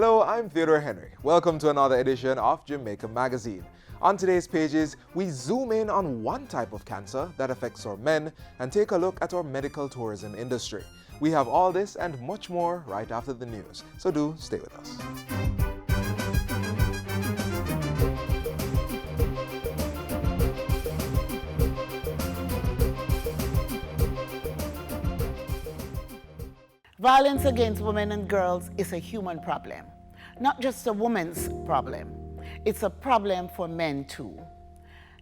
Hello, I'm Theodore Henry. Welcome to another edition of Jamaica Magazine. On today's pages, we zoom in on one type of cancer that affects our men and take a look at our medical tourism industry. We have all this and much more right after the news, so do stay with us. Violence against women and girls is a human problem, not just a woman's problem. It's a problem for men too.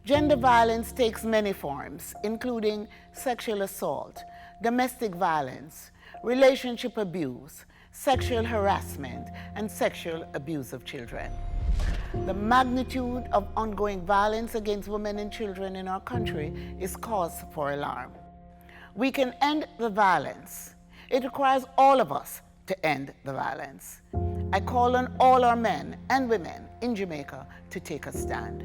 Gender violence takes many forms, including sexual assault, domestic violence, relationship abuse, sexual harassment, and sexual abuse of children. The magnitude of ongoing violence against women and children in our country is cause for alarm. We can end the violence. It requires all of us to end the violence. I call on all our men and women in Jamaica to take a stand.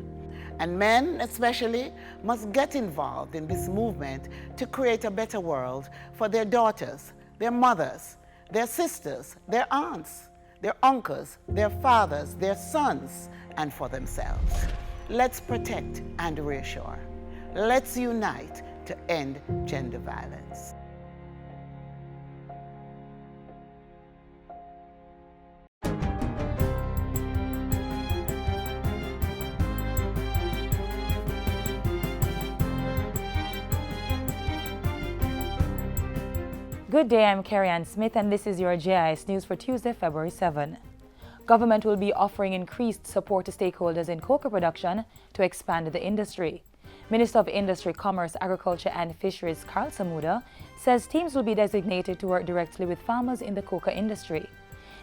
And men, especially, must get involved in this movement to create a better world for their daughters, their mothers, their sisters, their aunts, their uncles, their fathers, their sons, and for themselves. Let's protect and reassure. Let's unite to end gender violence. Good day, I'm Carrie-Ann Smith and this is your JIS News for Tuesday, February 7. Government will be offering increased support to stakeholders in cocoa production to expand the industry. Minister of Industry, Commerce, Agriculture and Fisheries, Carl Samuda, says teams will be designated to work directly with farmers in the cocoa industry.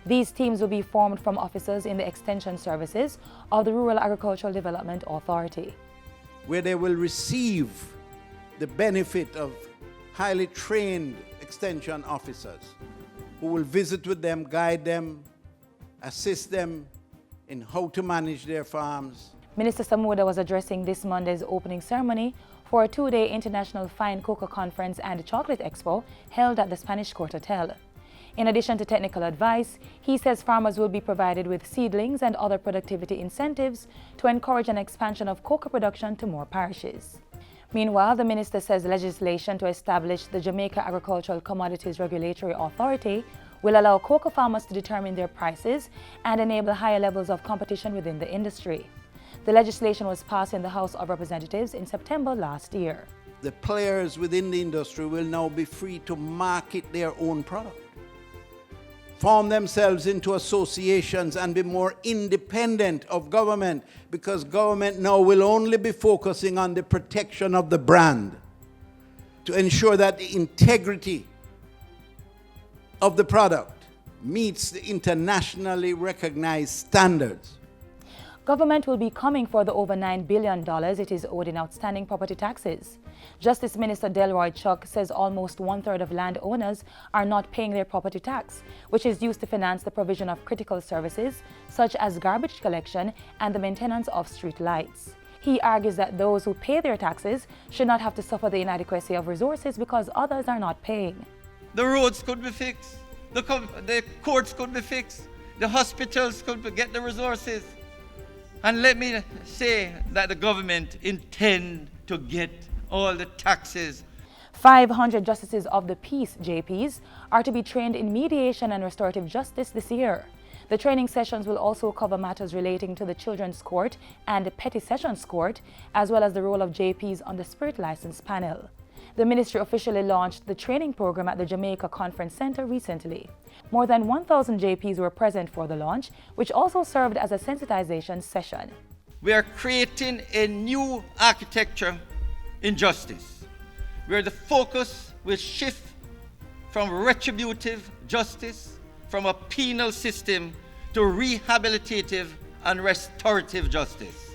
These teams will be formed from officers in the Extension Services of the Rural Agricultural Development Authority, where they will receive the benefit of highly trained extension officers who will visit with them, guide them, assist them in how to manage their farms. Minister Samuda was addressing this Monday's opening ceremony for a two-day International Fine Cocoa Conference and Chocolate Expo held at the Spanish Court Hotel. In addition to technical advice, he says farmers will be provided with seedlings and other productivity incentives to encourage an expansion of cocoa production to more parishes. Meanwhile, the minister says legislation to establish the Jamaica Agricultural Commodities Regulatory Authority will allow cocoa farmers to determine their prices and enable higher levels of competition within the industry. The legislation was passed in the House of Representatives in September last year. The players within the industry will now be free to market their own product, form themselves into associations and be more independent of government, because government now will only be focusing on the protection of the brand to ensure that the integrity of the product meets the internationally recognized standards. Government will be coming for the over $9 billion it is owed in outstanding property taxes. Justice Minister Delroy Chuck says almost one-third of landowners are not paying their property tax, which is used to finance the provision of critical services such as garbage collection and the maintenance of street lights. He argues that those who pay their taxes should not have to suffer the inadequacy of resources because others are not paying. The roads could be fixed, the courts could be fixed, the hospitals could get the resources. And let me say that the government intend to get all the taxes. 500 Justices of the Peace, JPs, are to be trained in mediation and restorative justice this year. The training sessions will also cover matters relating to the Children's Court and the Petty Sessions Court, as well as the role of JPs on the Spirit License Panel. The ministry officially launched the training program at the Jamaica Conference Center recently. More than 1,000 JPs were present for the launch, which also served as a sensitization session. We are creating a new architecture in justice, where the focus will shift from retributive justice, from a penal system, to rehabilitative and restorative justice.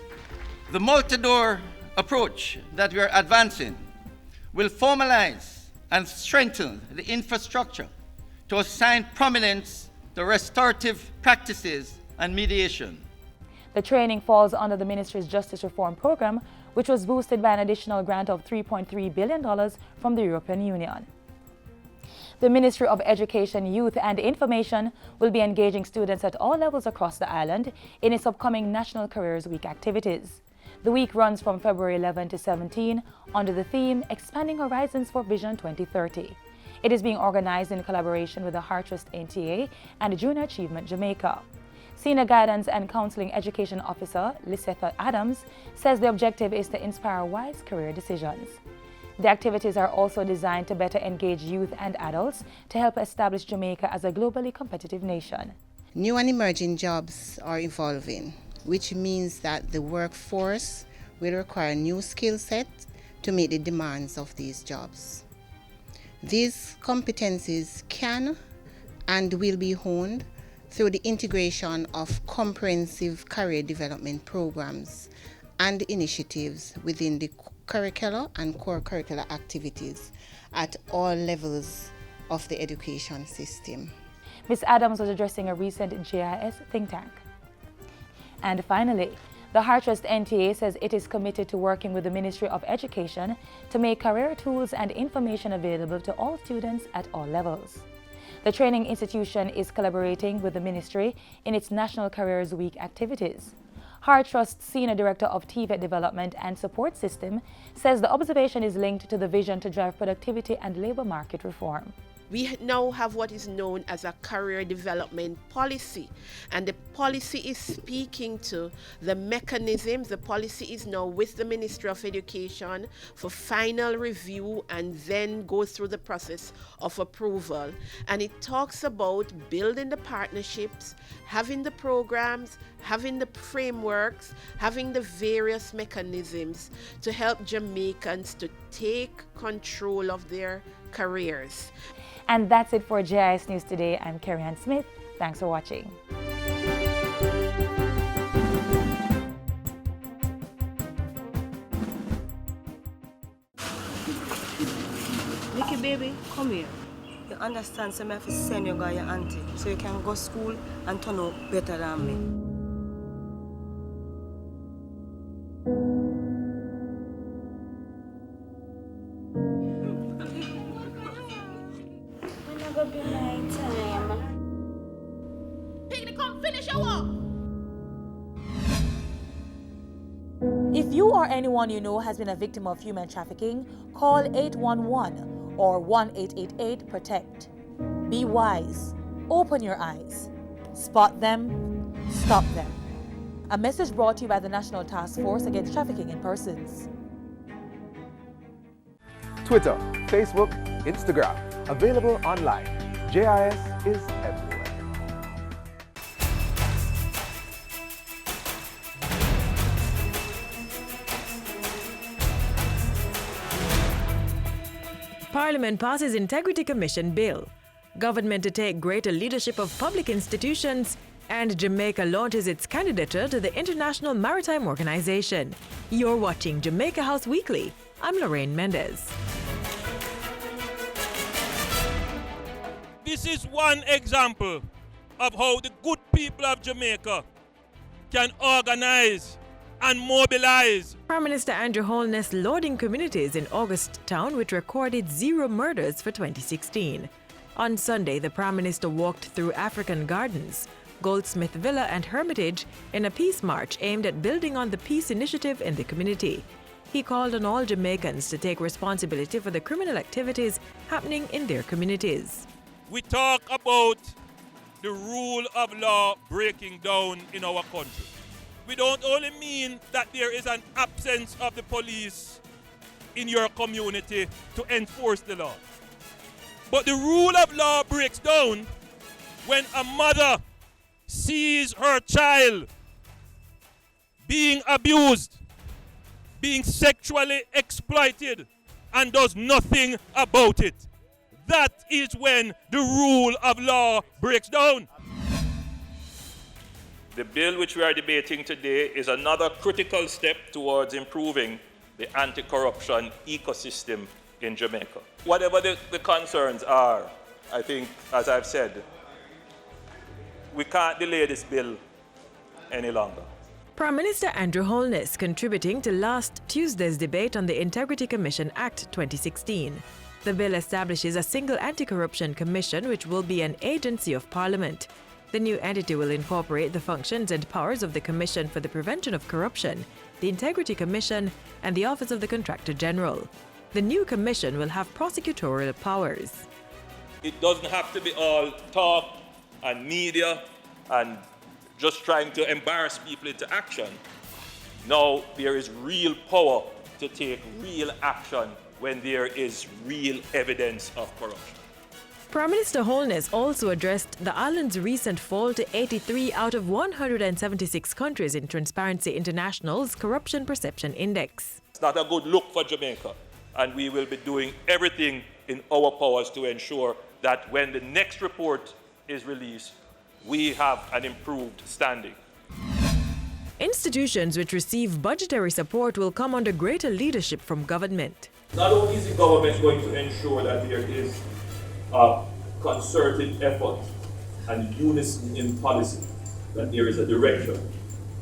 The multi-door approach that we are advancing will formalize and strengthen the infrastructure to assign prominence to restorative practices and mediation. The training falls under the ministry's Justice Reform Program, which was boosted by an additional grant of $3.3 billion from the European Union. The Ministry of Education, Youth and Information will be engaging students at all levels across the island in its upcoming National Careers Week activities. The week runs from February 11 to 17 under the theme Expanding Horizons for Vision 2030. It is being organized in collaboration with the Heart Trust NTA and Junior Achievement Jamaica. Senior Guidance and Counseling Education Officer Lissetha Adams says the objective is to inspire wise career decisions. The activities are also designed to better engage youth and adults to help establish Jamaica as a globally competitive nation. New and emerging jobs are evolving, which means that the workforce will require new skill sets to meet the demands of these jobs. These competencies can and will be honed through the integration of comprehensive career development programs and initiatives within the curricular and core curricular activities at all levels of the education system. Ms. Adams was addressing a recent JIS think tank. And finally, the Heart Trust NTA says it is committed to working with the Ministry of Education to make career tools and information available to all students at all levels. The training institution is collaborating with the ministry in its National Careers Week activities. Heart Trust's Senior Director of TVET Development and Support System says the observation is linked to the vision to drive productivity and labor market reform. We now have what is known as a career development policy, and the policy is speaking to the mechanisms. The policy is now with the Ministry of Education for final review and then go through the process of approval. And it talks about building the partnerships, having the programs, having the frameworks, having the various mechanisms to help Jamaicans to take control of their careers. And that's it for JIS News Today. I'm Carrie-Ann Smith. Thanks for watching. Nicky baby, come here. You understand, so I have to send you guy your auntie so you can go to school and turn out better than me. If you or anyone you know has been a victim of human trafficking, call 811 or 1-888-PROTECT. Be wise. Open your eyes. Spot them. Stop them. A message brought to you by the National Task Force Against Trafficking in Persons. Twitter, Facebook, Instagram, available online. JIS is everywhere. Parliament passes Integrity Commission Bill. Government to take greater leadership of public institutions, and Jamaica launches its candidature to the International Maritime Organization. You're watching Jamaica House Weekly. I'm Lorraine Mendez. This is one example of how the good people of Jamaica can organize and mobilize. Prime Minister Andrew Holness lauding communities in August Town which recorded 0 murders for 2016. On Sunday, the Prime Minister walked through African Gardens, Goldsmith Villa and Hermitage in a peace march aimed at building on the peace initiative in the community. He called on all Jamaicans to take responsibility for the criminal activities happening in their communities. We talk about the rule of law breaking down in our country. We don't only mean that there is an absence of the police in your community to enforce the law. But the rule of law breaks down when a mother sees her child being abused, being sexually exploited, and does nothing about it. That is when the rule of law breaks down. The bill which we are debating today is another critical step towards improving the anti-corruption ecosystem in Jamaica. Whatever the concerns are, I think, as I've said, we can't delay this bill any longer. Prime Minister Andrew Holness contributing to last Tuesday's debate on the Integrity Commission Act 2016. The bill establishes a single anti-corruption commission which will be an agency of Parliament. The new entity will incorporate the functions and powers of the Commission for the Prevention of Corruption, the Integrity Commission, and the Office of the Contractor General. The new commission will have prosecutorial powers. It doesn't have to be all talk and media and just trying to embarrass people into action. Now there is real power to take real action when there is real evidence of corruption. Prime Minister Holness also addressed the island's recent fall to 83 out of 176 countries in Transparency International's Corruption Perception Index. It's not a good look for Jamaica, and we will be doing everything in our powers to ensure that when the next report is released, we have an improved standing. Institutions which receive budgetary support will come under greater leadership from government. Not only is the government going to ensure that there is a concerted effort and unison in policy, that there is a direction,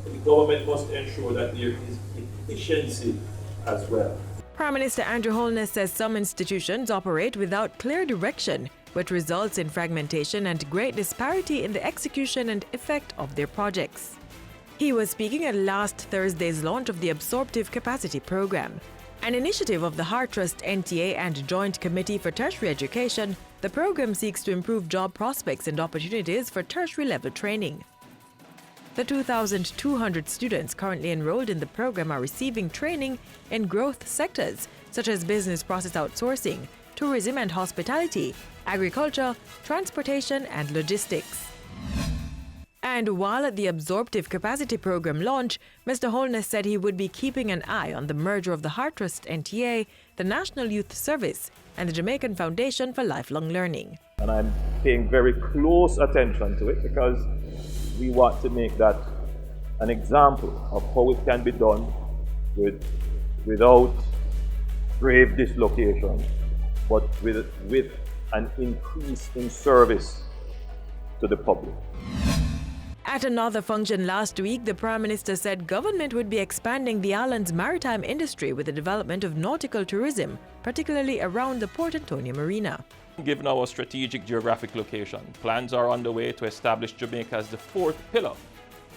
but the government must ensure that there is efficiency as well. Prime Minister Andrew Holness says some institutions operate without clear direction, which results in fragmentation and great disparity in the execution and effect of their projects. He was speaking at last Thursday's launch of the Absorptive Capacity Program. An initiative of the Heart Trust NTA and Joint Committee for Tertiary Education, the program seeks to improve job prospects and opportunities for tertiary-level training. The 2,200 students currently enrolled in the program are receiving training in growth sectors such as business process outsourcing, tourism and hospitality, agriculture, transportation and logistics. And while at the Absorptive Capacity Program launch, Mr. Holness said he would be keeping an eye on the merger of the Heart Trust NTA, the National Youth Service, and the Jamaican Foundation for Lifelong Learning. And I'm paying very close attention to it because we want to make that an example of how it can be done without grave dislocation, but with an increase in service to the public. At another function last week, the Prime Minister said government would be expanding the island's maritime industry with the development of nautical tourism, particularly around the Port Antonio Marina. Given our strategic geographic location, plans are underway to establish Jamaica as the fourth pillar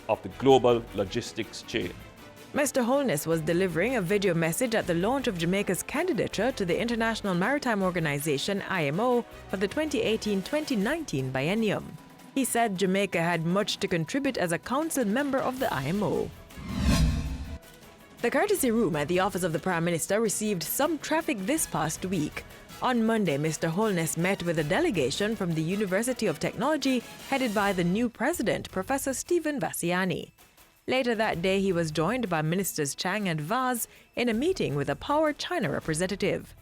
of the global logistics chain. Mr. Holness was delivering a video message at the launch of Jamaica's candidature to the International Maritime Organization (IMO) for the 2018-2019 biennium. He said Jamaica had much to contribute as a council member of the IMO. The courtesy room at the office of the Prime Minister received some traffic this past week. On Monday, Mr. Holness met with a delegation from the University of Technology headed by the new president, Professor Stephen Vassiani. Later that day, he was joined by Ministers Chang and Vaz in a meeting with a Power China representative.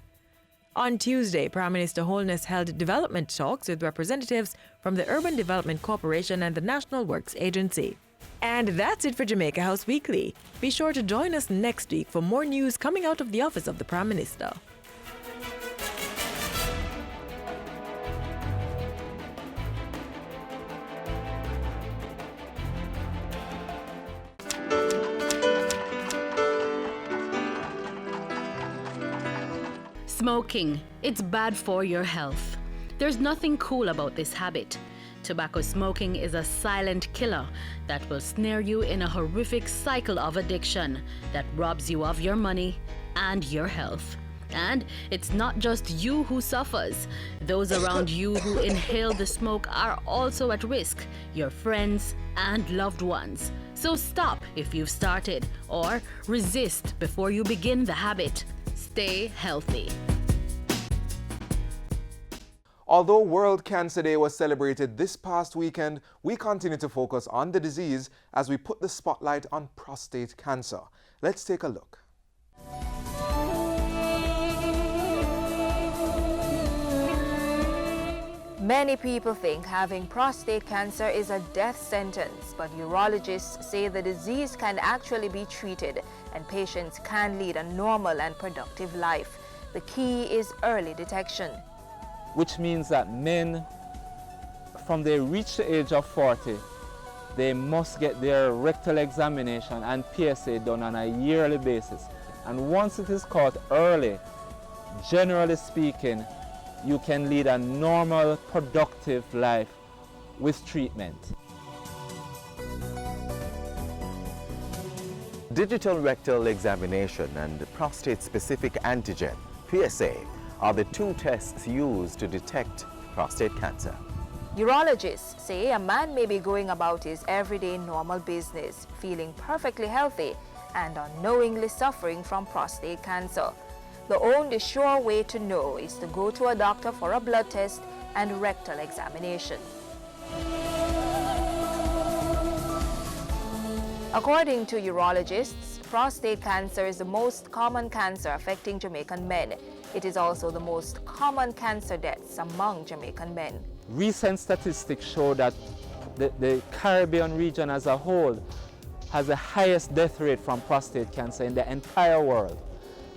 On Tuesday, Prime Minister Holness held development talks with representatives from the Urban Development Corporation and the National Works Agency. And that's it for Jamaica House Weekly. Be sure to join us next week for more news coming out of the office of the Prime Minister. Smoking. It's bad for your health. There's nothing cool about this habit. Tobacco smoking is a silent killer that will snare you in a horrific cycle of addiction that robs you of your money and your health. And it's not just you who suffers. Those around you who inhale the smoke are also at risk, your friends and loved ones. So stop if you've started, or resist before you begin the habit. Stay healthy. Although World Cancer Day was celebrated this past weekend, we continue to focus on the disease as we put the spotlight on prostate cancer. Let's take a look. Many people think having prostate cancer is a death sentence, but urologists say the disease can actually be treated and patients can lead a normal and productive life. The key is early detection. Which means that men, from they reach the age of 40, they must get their rectal examination and PSA done on a yearly basis. And once it is caught early, generally speaking, you can lead a normal, productive life with treatment. Digital rectal examination and prostate-specific antigen, PSA, are the two tests used to detect prostate cancer. Urologists say a man may be going about his everyday normal business, feeling perfectly healthy and unknowingly suffering from prostate cancer. The only sure way to know is to go to a doctor for a blood test and rectal examination. According to urologists, prostate cancer is the most common cancer affecting Jamaican men. It is also the most common cancer deaths among Jamaican men. Recent statistics show that the Caribbean region as a whole has the highest death rate from prostate cancer in the entire world.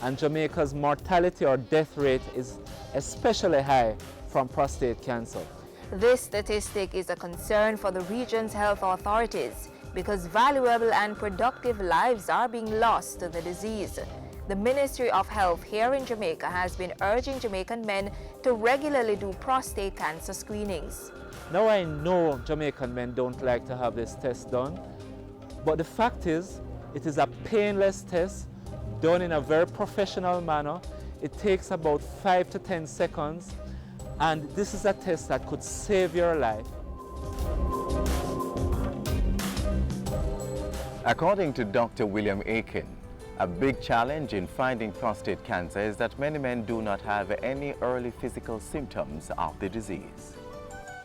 And Jamaica's mortality or death rate is especially high from prostate cancer. This statistic is a concern for the region's health authorities because valuable and productive lives are being lost to the disease. The Ministry of Health here in Jamaica has been urging Jamaican men to regularly do prostate cancer screenings. Now I know Jamaican men don't like to have this test done, but the fact is, it is a painless test done in a very professional manner. It takes about 5 to 10 seconds, and this is a test that could save your life. According to Dr. William Aiken, a big challenge in finding prostate cancer is that many men do not have any early physical symptoms of the disease.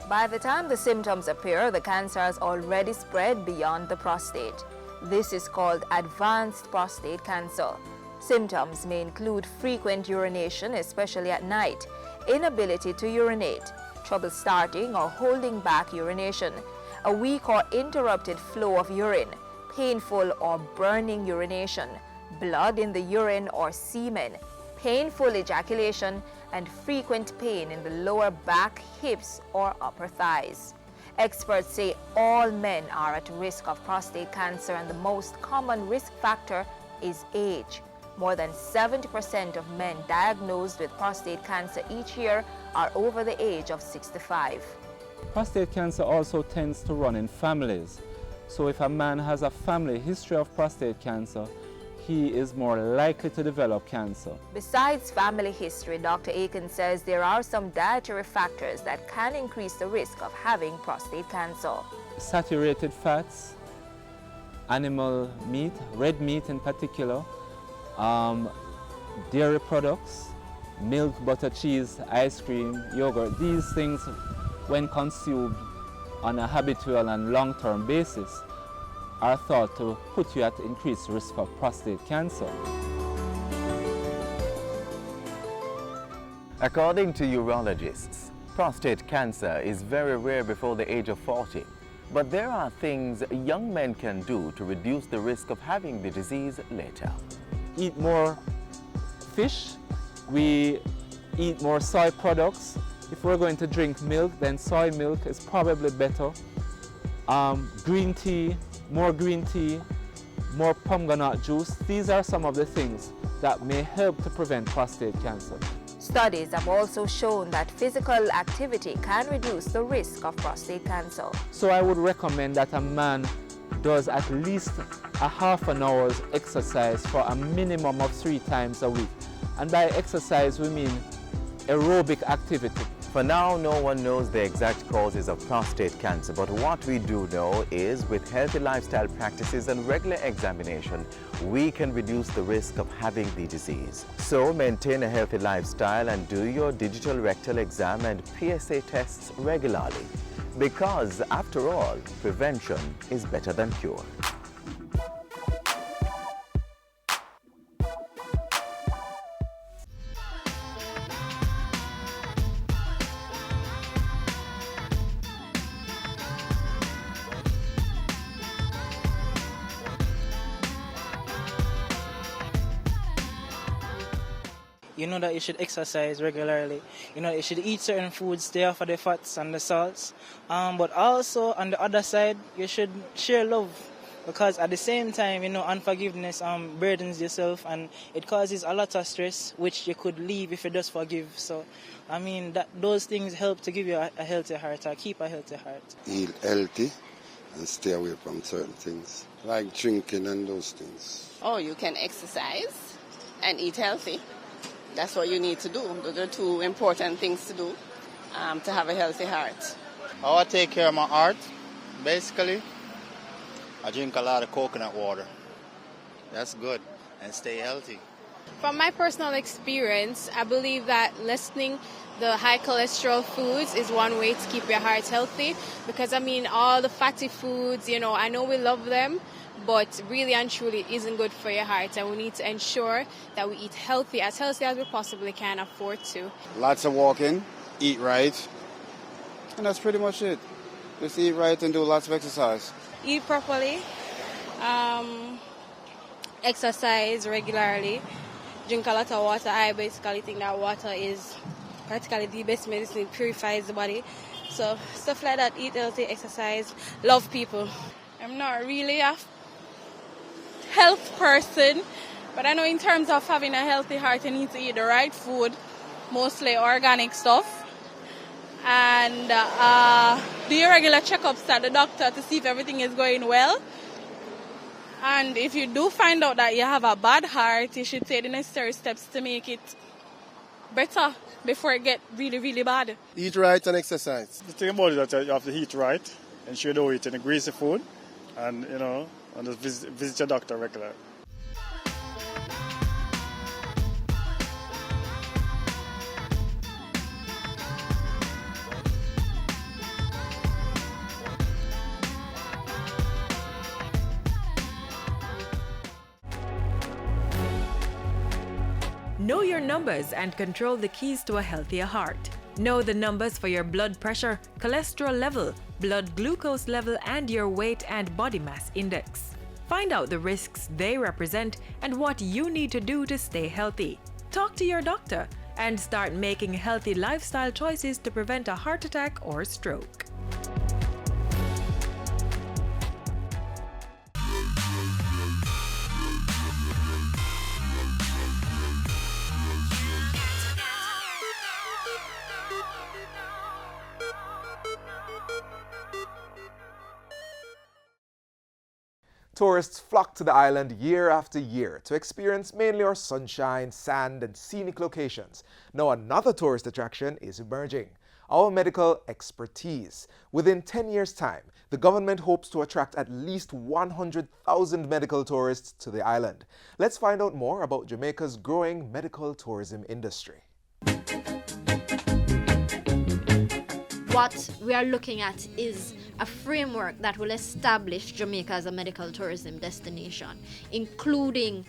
By the time the symptoms appear, the cancer has already spread beyond the prostate. This is called advanced prostate cancer. Symptoms may include frequent urination, especially at night, inability to urinate, trouble starting or holding back urination, a weak or interrupted flow of urine, painful or burning urination, blood in the urine or semen, painful ejaculation, and frequent pain in the lower back, hips, or upper thighs. Experts say all men are at risk of prostate cancer, and the most common risk factor is age. More than 70% of men diagnosed with prostate cancer each year are over the age of 65. Prostate cancer also tends to run in families. So if a man has a family history of prostate cancer, he is more likely to develop cancer. Besides family history, Dr. Aiken says there are some dietary factors that can increase the risk of having prostate cancer. Saturated fats, animal meat, red meat in particular, dairy products, milk, butter, cheese, ice cream, yogurt, these things, when consumed on a habitual and long-term basis, are thought to put you at increased risk of prostate cancer. According to urologists, prostate cancer is very rare before the age of 40. But there are things young men can do to reduce the risk of having the disease later. Eat more fish, we eat more soy products. If we're going to drink milk, then soy milk is probably better. Green tea, more pomegranate juice. These are some of the things that may help to prevent prostate cancer. Studies have also shown that physical activity can reduce the risk of prostate cancer. So I would recommend that a man does at least a half an hour's exercise for a minimum of 3 times a week. And by exercise, we mean aerobic activity. For now, no one knows the exact causes of prostate cancer, but what we do know is with healthy lifestyle practices and regular examination, we can reduce the risk of having the disease. So maintain a healthy lifestyle and do your digital rectal exam and PSA tests regularly. Because after all, prevention is better than cure. You know that you should exercise regularly. You know, you should eat certain foods, stay off of the fats and the salts. But also, on the other side, you should share love because at the same time, unforgiveness burdens yourself, and it causes a lot of stress, which you could leave if you just forgive. So, those things help to give you a healthy heart, or keep a healthy heart. Eat healthy and stay away from certain things, like drinking and those things. Oh, you can exercise and eat healthy. That's what you need to do. Those are two important things to do to have a healthy heart. How I take care of my heart, basically, I drink a lot of coconut water. That's good. And stay healthy. From my personal experience, I believe that lessening the high cholesterol foods is one way to keep your heart healthy, because all the fatty foods, I know we love them, but really and truly isn't good for your heart, and we need to ensure that we eat healthy as we possibly can afford to. Lots of walking, eat right, and that's pretty much it. Just eat right and do lots of exercise. Eat properly, exercise regularly, drink a lot of water. I basically think that water is practically the best medicine. It purifies the body. So stuff like that, eat healthy, exercise, love people. I'm not really a health person, but I know in terms of having a healthy heart, you need to eat the right food, mostly organic stuff, and do your regular checkups at the doctor to see if everything is going well. And if you do find out that you have a bad heart, you should take the necessary steps to make it better before it gets really, really bad. Eat right and exercise. The thing about it is that you have to eat right, ensure you don't eat any greasy food, and and just visit your doctor regularly. Know your numbers and control the keys to a healthier heart. Know the numbers for your blood pressure, cholesterol level, blood glucose level, and your weight and body mass index. Find out the risks they represent and what you need to do to stay healthy. Talk to your doctor and start making healthy lifestyle choices to prevent a heart attack or stroke. Tourists flock to the island year after year to experience mainly our sunshine, sand, and scenic locations. Now another tourist attraction is emerging: our medical expertise. Within 10 years' time, the government hopes to attract at least 100,000 medical tourists to the island. Let's find out more about Jamaica's growing medical tourism industry. What we are looking at is a framework that will establish Jamaica as a medical tourism destination, including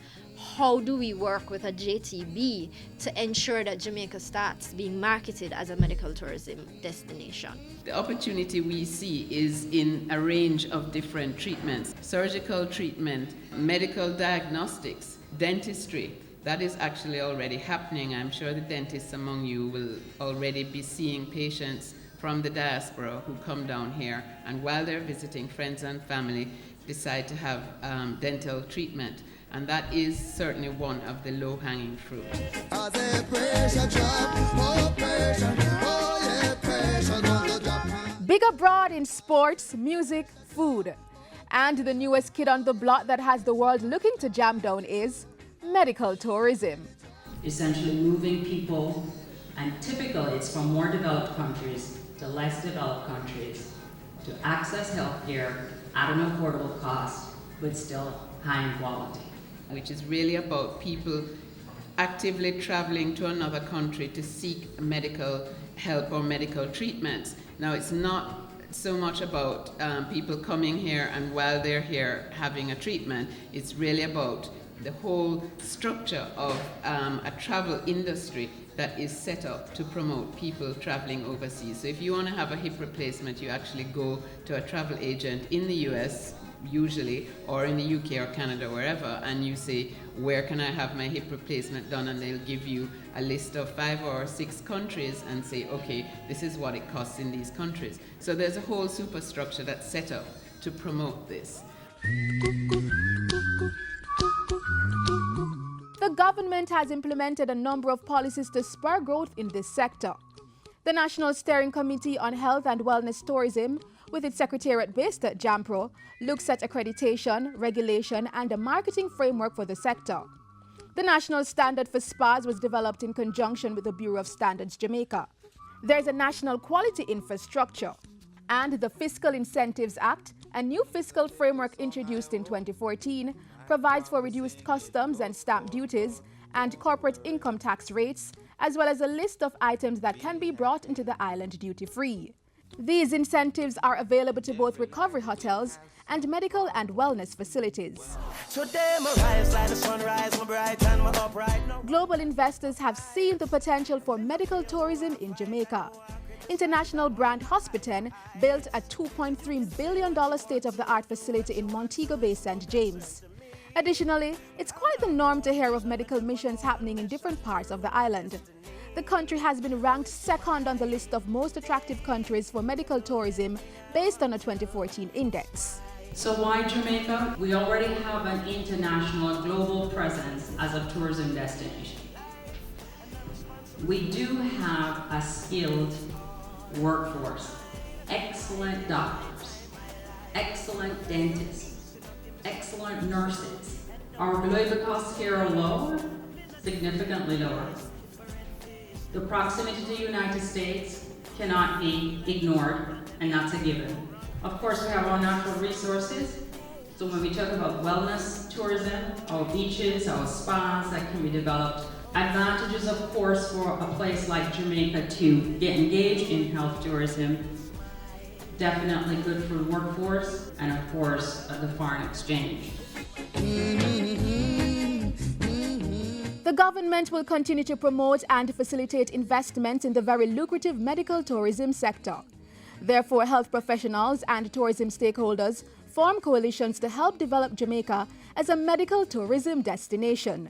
how do we work with a JTB to ensure that Jamaica starts being marketed as a medical tourism destination. The opportunity we see is in a range of different treatments: surgical treatment, medical diagnostics, dentistry. That is actually already happening. I'm sure the dentists among you will already be seeing patients from the diaspora who come down here, and while they're visiting friends and family, decide to have dental treatment. And that is certainly one of the low-hanging fruit. Big abroad in sports, music, food. And the newest kid on the block that has the world looking to jam down is medical tourism. Essentially moving people, and typically it's from more developed countries to less developed countries, to access healthcare at an affordable cost, but still high in quality. Which is really about people actively traveling to another country to seek medical help or medical treatments. Now, it's not so much about people coming here and while they're here having a treatment. It's really about the whole structure of a travel industry that is set up to promote people traveling overseas. So if you want to have a hip replacement, you actually go to a travel agent in the US, usually, or in the UK or Canada, wherever, and you say, where can I have my hip replacement done? And they'll give you a list of 5 or 6 countries and say, okay, this is what it costs in these countries. So there's a whole superstructure that's set up to promote this. The government has implemented a number of policies to spur growth in this sector. The National Steering Committee on Health and Wellness Tourism, with its secretariat based at JAMPRO, looks at accreditation, regulation, and a marketing framework for the sector. The national standard for spas was developed in conjunction with the Bureau of Standards Jamaica. There is a national quality infrastructure, and the Fiscal Incentives Act, a new fiscal framework introduced in 2014, provides for reduced customs and stamp duties and corporate income tax rates, as well as a list of items that can be brought into the island duty-free. These incentives are available to both recovery hotels and medical and wellness facilities. Global investors have seen the potential for medical tourism in Jamaica. International brand Hospitan built a $2.3 billion state-of-the-art facility in Montego Bay, St. James. Additionally, it's quite the norm to hear of medical missions happening in different parts of the island. The country has been ranked second on the list of most attractive countries for medical tourism based on a 2014 index. So why Jamaica? We already have an international global presence as a tourism destination. We do have a skilled workforce, excellent doctors, excellent dentists, excellent nurses. Our labor costs here are low, significantly lower. The proximity to the United States cannot be ignored, and that's a given. Of course, we have our natural resources. So when we talk about wellness tourism, our beaches, our spas that can be developed, advantages, of course, for a place like Jamaica to get engaged in health tourism, definitely good for the workforce, and of course, the foreign exchange. The government will continue to promote and facilitate investments in the very lucrative medical tourism sector. Therefore, health professionals and tourism stakeholders form coalitions to help develop Jamaica as a medical tourism destination.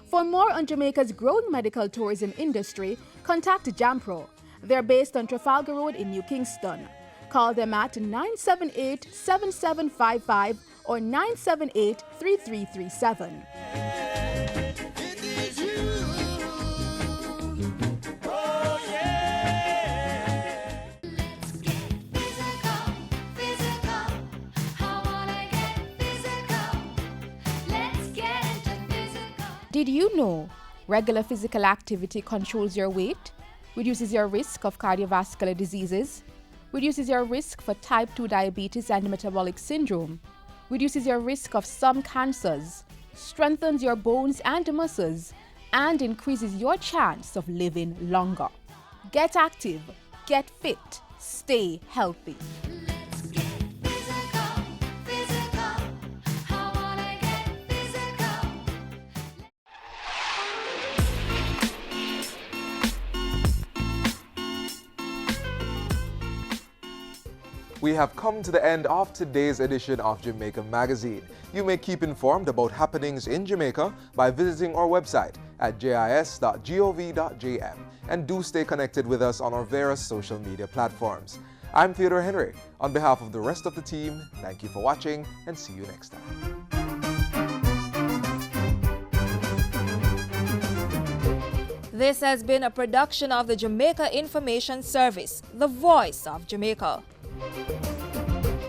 For more on Jamaica's growing medical tourism industry, contact JAMPRO. They're based on Trafalgar Road in New Kingston. Call them at 978-7755 or 978-3337. Did you know regular physical activity controls your weight, reduces your risk of cardiovascular diseases, reduces your risk for type 2 diabetes and metabolic syndrome, reduces your risk of some cancers, strengthens your bones and muscles, and increases your chance of living longer? Get active, get fit, stay healthy. We have come to the end of today's edition of Jamaica Magazine. You may keep informed about happenings in Jamaica by visiting our website at jis.gov.jm, and do stay connected with us on our various social media platforms. I'm Theodore Henry. On behalf of the rest of the team, thank you for watching and see you next time. This has been a production of the Jamaica Information Service, the voice of Jamaica.